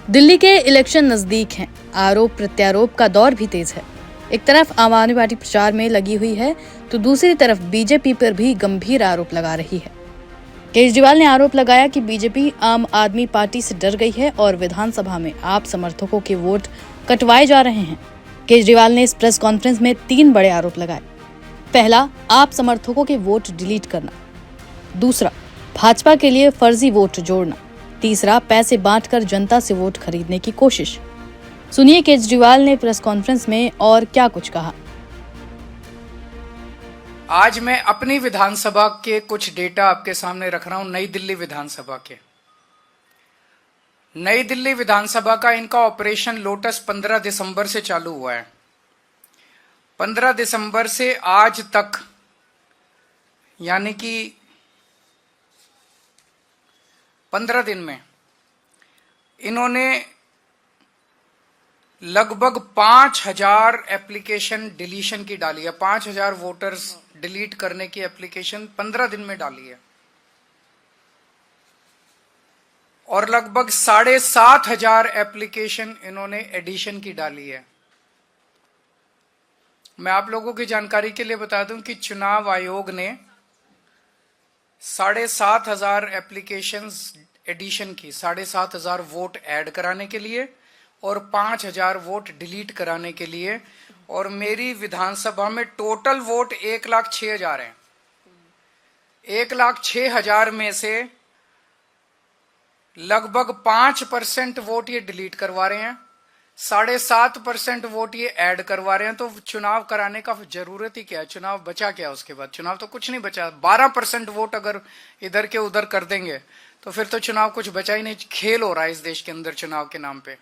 दिल्ली के इलेक्शन नजदीक हैं, आरोप प्रत्यारोप का दौर भी तेज है। एक तरफ आम आदमी पार्टी प्रचार में लगी हुई है तो दूसरी तरफ बीजेपी पर भी गंभीर आरोप लगा रही है। केजरीवाल ने आरोप लगाया कि बीजेपी आम आदमी पार्टी से डर गई है और विधानसभा में आप समर्थकों के वोट कटवाए जा रहे हैं। केजरीवाल ने इस प्रेस कॉन्फ्रेंस में 3 बड़े आरोप लगाए। पहला, आप समर्थकों के वोट डिलीट करना। दूसरा, भाजपा के लिए फर्जी वोट जोड़ना। तीसरा, पैसे बांटकर जनता से वोट खरीदने की कोशिश। सुनिए केजरीवाल ने प्रेस कॉन्फ्रेंस में और क्या कुछ कहा। आज मैं अपनी विधानसभा के कुछ डेटा आपके सामने रख रहा हूं। नई दिल्ली विधानसभा के, नई दिल्ली विधानसभा का इनका ऑपरेशन लोटस 15 दिसंबर से चालू हुआ है। 15 दिसंबर से आज तक, यानी कि 15 दिन में इन्होंने लगभग 5000 एप्लीकेशन डिलीशन की डाली है। 5000 वोटर्स डिलीट करने की एप्लीकेशन 15 दिन में डाली है और लगभग 7500 एप्लीकेशन इन्होंने एडिशन की डाली है। मैं आप लोगों की जानकारी के लिए बता दूं कि चुनाव आयोग ने 7500 एप्लीकेशंस एडिशन की, 7500 वोट ऐड कराने के लिए और 5000 वोट डिलीट कराने के लिए। और मेरी विधानसभा में टोटल वोट 1,06,000 हैं। 1,06,000 में से लगभग 5% वोट ये डिलीट करवा रहे हैं, 7.5% वोट ये ऐड करवा रहे हैं। तो चुनाव कराने का जरूरत ही क्या है? चुनाव बचा क्या उसके बाद? चुनाव तो कुछ नहीं बचा। 12% वोट अगर इधर के उधर कर देंगे तो फिर तो चुनाव कुछ बचा ही नहीं। खेल हो रहा है इस देश के अंदर चुनाव के नाम पे,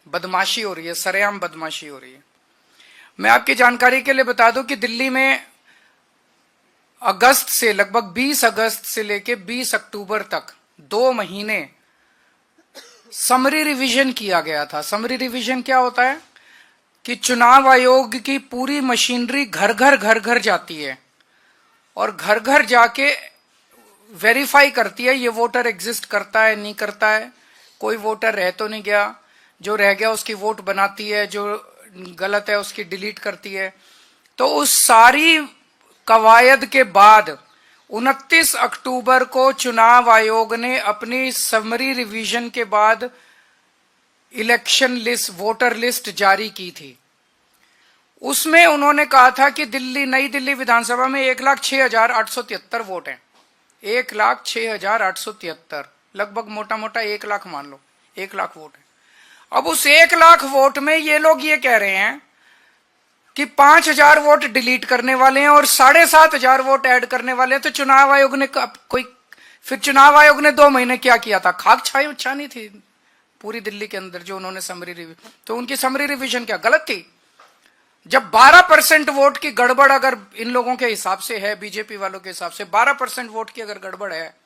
बदमाशी हो रही है, सरेआम बदमाशी हो रही है। मैं आपकी जानकारी के लिए बता दूं कि दिल्ली में अगस्त से, लगभग 20 अगस्त से लेके 20 अक्टूबर तक 2 महीने समरी रिवीजन किया गया था। समरी रिवीजन क्या होता है कि चुनाव आयोग की पूरी मशीनरी घर घर जाती है और घर घर जाके वेरीफाई करती है ये वोटर एग्जिस्ट करता है, नहीं करता है, कोई वोटर रह तो नहीं गया, जो रह गया उसकी वोट बनाती है, जो गलत है उसकी डिलीट करती है। तो उस सारी कवायद के बाद 29 अक्टूबर को चुनाव आयोग ने अपनी समरी रिवीजन के बाद इलेक्शन लिस्ट, वोटर लिस्ट जारी की थी। उसमें उन्होंने कहा था कि नई दिल्ली विधानसभा में 1,06,873 वोट हैं। 1,06,873, लगभग मोटा मोटा 1 लाख मान लो, 1 लाख वोट है। अब उस 1 लाख वोट में ये लोग ये कह रहे हैं कि 5000 वोट डिलीट करने वाले हैं और 7500 वोट ऐड करने वाले हैं। तो चुनाव आयोग ने फिर चुनाव आयोग ने 2 महीने क्या किया था? खाक छानी थी पूरी दिल्ली के अंदर जो उन्होंने समरी रिवीजन। तो उनकी समरी रिवीजन क्या गलत थी? जब 12% वोट की गड़बड़ अगर इन लोगों के हिसाब से है, बीजेपी वालों के हिसाब से 12% वोट की अगर गड़बड़ है,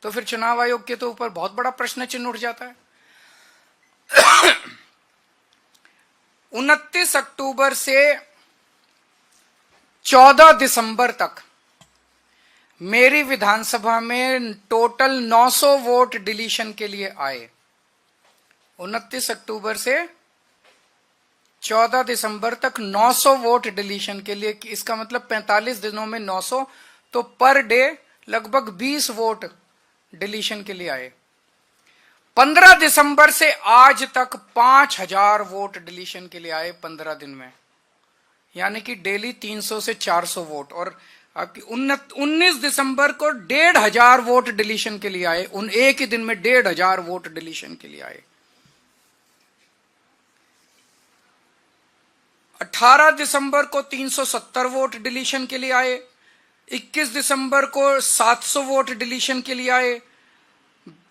तो फिर चुनाव आयोग के तो ऊपर बहुत बड़ा प्रश्न चिन्ह उठ जाता है। 29 अक्टूबर से 14 दिसंबर तक मेरी विधानसभा में टोटल 900 वोट डिलीशन के लिए आए। 29 अक्टूबर से 14 दिसंबर तक 900 वोट डिलीशन के लिए। इसका मतलब 45 दिनों में 900, तो पर डे लगभग 20 वोट डिलीशन के लिए आए। 15 दिसंबर से आज तक 5000 वोट डिलीशन के लिए आए 15 दिन में, यानी कि डेली 300 से 400 वोट। और आपकी 19 दिसंबर को 1,500 वोट डिलीशन के लिए आए। एक ही दिन में 1,500 वोट डिलीशन के लिए आए। 18 दिसंबर को 370 वोट डिलीशन के लिए आए। 21 दिसंबर को 700 वोट डिलीशन के लिए आए।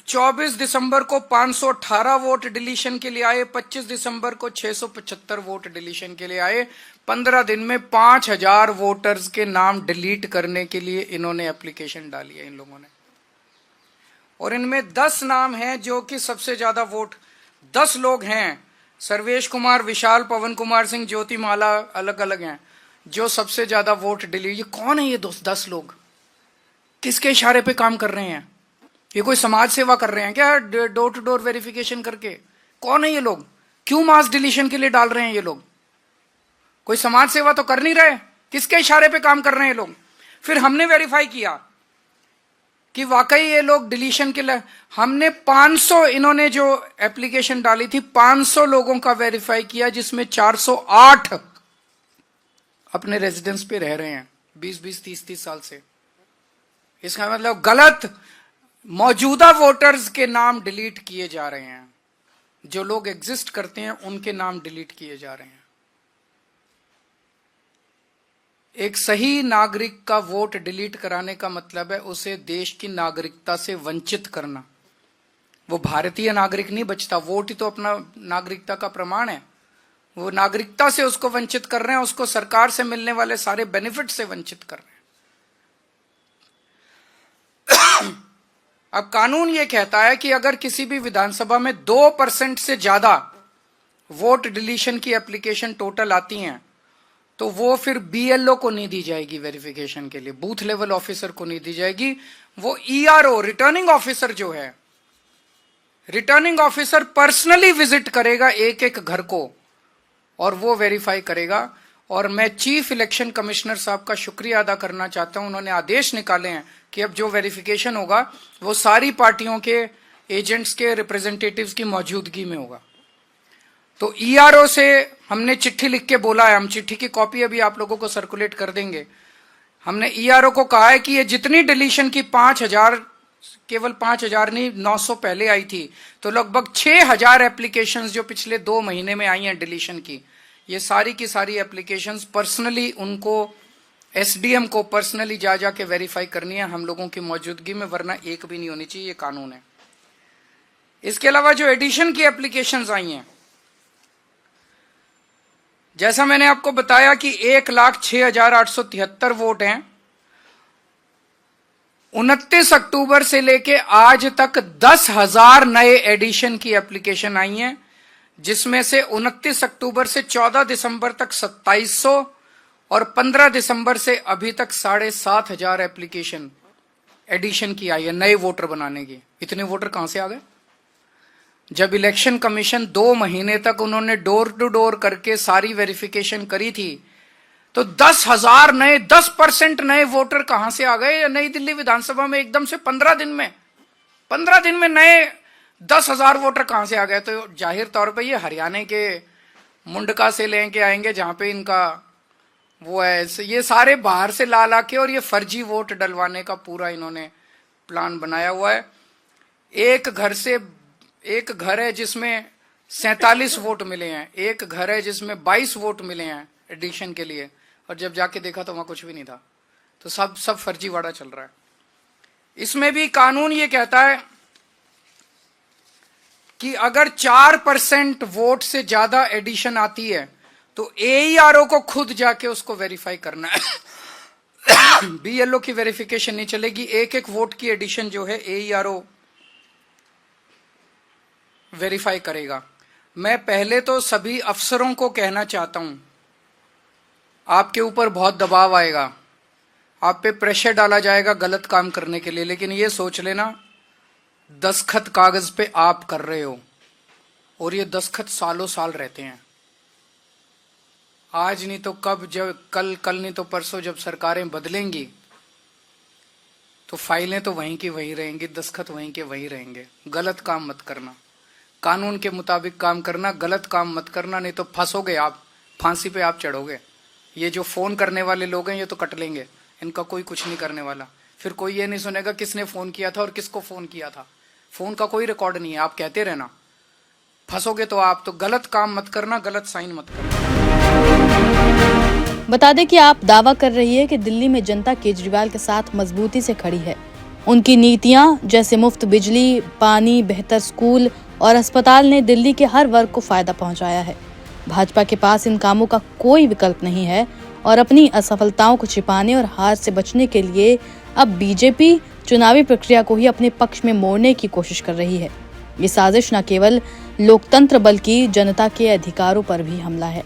24 दिसंबर को 518 वोट डिलीशन के लिए आए। 25 दिसंबर को 675 वोट डिलीशन के लिए आए। 15 दिन में 5000 वोटर्स के नाम डिलीट करने के लिए इन्होंने एप्लीकेशन डाली है इन लोगों ने। और इनमें 10 नाम हैं जो कि सबसे ज्यादा वोट, 10 लोग हैं, सर्वेश कुमार, विशाल, पवन कुमार सिंह, ज्योति माला, अलग अलग हैं, जो सबसे ज्यादा वोट डिलीट। ये कौन है ये 10 लोग? किसके इशारे पे काम कर रहे हैं? ये कोई समाज सेवा कर रहे हैं क्या डोर टू डोर वेरिफिकेशन करके? कौन है ये लोग, क्यों मास डिलीशन के लिए डाल रहे हैं ये लोग, कोई समाज सेवा तो कर नहीं रहे, किसके इशारे पे काम कर रहे हैं ये लोग। फिर हमने वेरीफाई किया कि वाकई ये लोग डिलीशन के लिए, हमने 500, इन्होंने जो एप्लीकेशन डाली थी 500 लोगों का वेरीफाई किया, जिसमें 408 अपने रेजिडेंस पे रह रहे हैं 20-20, 30-30 साल से। इसका मतलब गलत मौजूदा वोटर्स के नाम डिलीट किए जा रहे हैं, जो लोग एग्जिस्ट करते हैं उनके नाम डिलीट किए जा रहे हैं। एक सही नागरिक का वोट डिलीट कराने का मतलब है उसे देश की नागरिकता से वंचित करना। वो भारतीय नागरिक नहीं बचता, वोट ही तो अपना नागरिकता का प्रमाण है। वो नागरिकता से उसको वंचित कर रहे हैं, उसको सरकार से मिलने वाले सारे बेनिफिट से वंचित कर रहे हैं। अब कानून ये कहता है कि अगर किसी भी विधानसभा में 2% से ज्यादा वोट डिलीशन की एप्लीकेशन टोटल आती हैं, तो वो फिर बीएलओ को नहीं दी जाएगी वेरिफिकेशन के लिए, बूथ लेवल ऑफिसर को नहीं दी जाएगी। वो ईआरओ रिटर्निंग ऑफिसर जो है, रिटर्निंग ऑफिसर पर्सनली विजिट करेगा एक एक घर को और वो वेरीफाई करेगा। और मैं चीफ इलेक्शन कमिश्नर साहब का शुक्रिया अदा करना चाहता हूं, उन्होंने आदेश निकाले हैं कि अब जो वेरिफिकेशन होगा वो सारी पार्टियों के एजेंट्स के रिप्रेजेंटेटिव्स की मौजूदगी में होगा। तो ईआरओ से हमने चिट्ठी लिख के बोला है, हम चिट्ठी की कॉपी अभी आप लोगों को सर्कुलेट कर देंगे। हमने ईआरओ को कहा है कि ये जितनी डिलीशन की 5000, केवल 5000 नहीं 900 पहले आई थी, तो लगभग 6000 एप्लीकेशंस जो पिछले 2 महीने में आई हैं डिलीशन की, ये सारी की सारी एप्लीकेशंस पर्सनली उनको एसडीएम को पर्सनली जा जाके वेरीफाई करनी है हम लोगों की मौजूदगी में, वरना एक भी नहीं होनी चाहिए, ये कानून है। इसके अलावा जो एडिशन की एप्लीकेशंस आई हैं, जैसा मैंने आपको बताया कि 1,06,873 वोट हैं। 29 अक्टूबर से लेके आज तक 10,000 नए एडिशन की एप्लीकेशन आई हैं, जिसमें से 29 अक्टूबर से 14 दिसंबर तक 2700 और 15 दिसंबर से अभी तक 7,500 एप्लीकेशन एडिशन की आई है नए वोटर बनाने की। इतने वोटर कहां से आ गए? जब इलेक्शन कमीशन 2 महीने तक उन्होंने डोर टू डोर करके सारी वेरिफिकेशन करी थी, तो 10,000 नए, 10% नए वोटर कहां से आ गए? नई दिल्ली विधानसभा में एकदम से 15 दिन में नए 10,000 वोटर कहां से आ गए? तो जाहिर तौर पे ये हरियाणा के मुंडका से लेके आएंगे, जहां पे इनका वो है, ये सारे बाहर से ला के और ये फर्जी वोट डलवाने का पूरा इन्होंने प्लान बनाया हुआ है। एक घर है जिसमें 47 वोट मिले हैं, एक घर है जिसमें 22 वोट मिले हैं एडिशन के लिए, और जब जाके देखा तो वहां कुछ भी नहीं था। तो सब फर्जीवाड़ा चल रहा है। इसमें भी कानून ये कहता है कि अगर 4% वोट से ज्यादा एडिशन आती है तो एईआरओ को खुद जाके उसको वेरीफाई करना है। बीएलओ की वेरिफिकेशन नहीं चलेगी। एक वोट की एडिशन जो है एईआरओ वेरीफाई करेगा। मैं पहले तो सभी अफसरों को कहना चाहता हूं, आपके ऊपर बहुत दबाव आएगा, आप पे प्रेशर डाला जाएगा गलत काम करने के लिए, लेकिन ये सोच लेना दस्तखत कागज पे आप कर रहे हो और ये दस्तखत सालों साल रहते हैं। आज नहीं तो कब, जब कल नहीं तो परसों जब सरकारें बदलेंगी तो फाइलें तो वहीं की वहीं रहेंगी, दस्तखत वहीं के वहीं रहेंगे। गलत काम मत करना, कानून के मुताबिक काम करना, गलत काम मत करना, नहीं तो फंसोगे आप, फांसी पे आप चढ़ोगे। ये जो फोन करने वाले लोग हैं ये तो कट लेंगे, इनका कोई कुछ नहीं करने वाला। फिर कोई ये नहीं सुनेगा किसने फोन किया था और किसको फोन किया था, फोन का कोई रिकॉर्ड नहीं है, आप कहते रहना। फंसोगे तो आप, तो गलत काम मत करना, गलत साइन मत करना। बता दें कि आप दावा कर रही है कि दिल्ली में जनता केजरीवाल के साथ मजबूती से खड़ी है। उनकी नीतियां जैसे मुफ्त बिजली, पानी, बेहतर स्कूल और अस्पताल ने दिल्ली के हर वर्ग को फायदा पहुंचाया है। भाजपा के पास इन कामों का कोई विकल्प नहीं है और अपनी असफलताओं को छिपाने और हार से बचने के लिए अब बीजेपी चुनावी प्रक्रिया को ही अपने पक्ष में मोड़ने की कोशिश कर रही है। ये साजिश न केवल लोकतंत्र बल्कि जनता के अधिकारों पर भी हमला है।